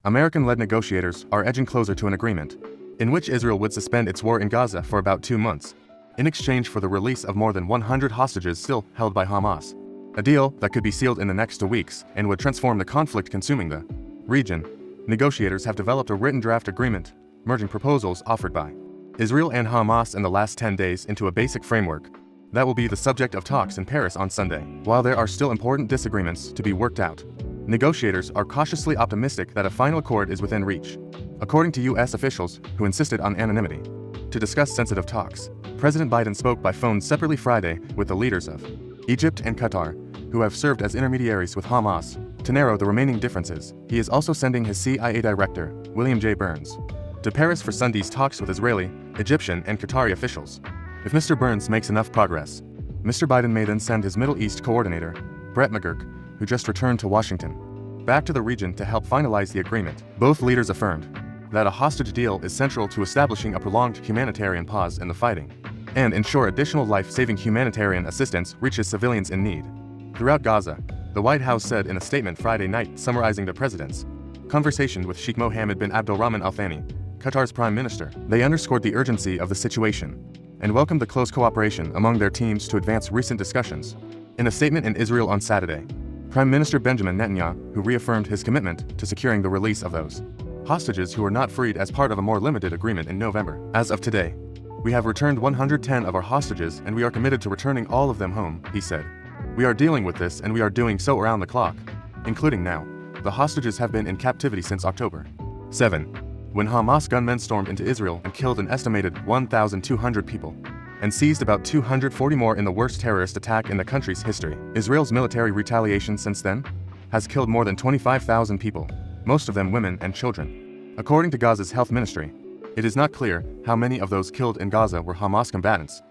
American-led negotiators are edging closer to an agreement, in which Israel would suspend its war in Gaza for about 2 months, in exchange for the release of more than 100 hostages still held by Hamas. A deal that could be sealed in the next 2 weeks and would transform the conflict consuming the region. Negotiators have developed a written draft agreement, merging proposals offered by Israel and Hamas in the last 10 days into a basic framework that will be the subject of talks in Paris on Sunday. While there are still important disagreements to be worked out, negotiators are cautiously optimistic that a final accord is within reach. According to U.S. officials who insisted on anonymity to discuss sensitive talks, President Biden spoke by phone separately Friday with the leaders of Egypt and Qatar, who have served as intermediaries with Hamas, to narrow the remaining differences. He is also sending his CIA director, William J. Burns, to Paris for Sunday's talks with Israeli, Egyptian, and Qatari officials. If Mr. Burns makes enough progress, Mr. Biden may then send his Middle East coordinator, Brett McGurk, who just returned to Washington, back to the region to help finalize the agreement. Both leaders affirmed that a hostage deal is central to establishing a prolonged humanitarian pause in the fighting and ensure additional life-saving humanitarian assistance reaches civilians in need. Throughout Gaza, the White House said in a statement Friday night summarizing the president's conversation with Sheikh Mohammed bin Abdulrahman Al Thani, Qatar's prime minister. They underscored the urgency of the situation and welcomed the close cooperation among their teams to advance recent discussions. In a statement in Israel on Saturday, Prime Minister Benjamin Netanyahu reaffirmed his commitment to securing the release of those hostages who were not freed as part of a more limited agreement in November. As of today, we have returned 110 of our hostages and we are committed to returning all of them home, he said. We are dealing with this and we are doing so around the clock, including now. The hostages have been in captivity since October 7, when Hamas gunmen stormed into Israel and killed an estimated 1,200 people, and seized about 240 more in the worst terrorist attack in the country's history. Israel's military retaliation since then has killed more than 25,000 people, most of them women and children. According to Gaza's health ministry, it is not clear how many of those killed in Gaza were Hamas combatants,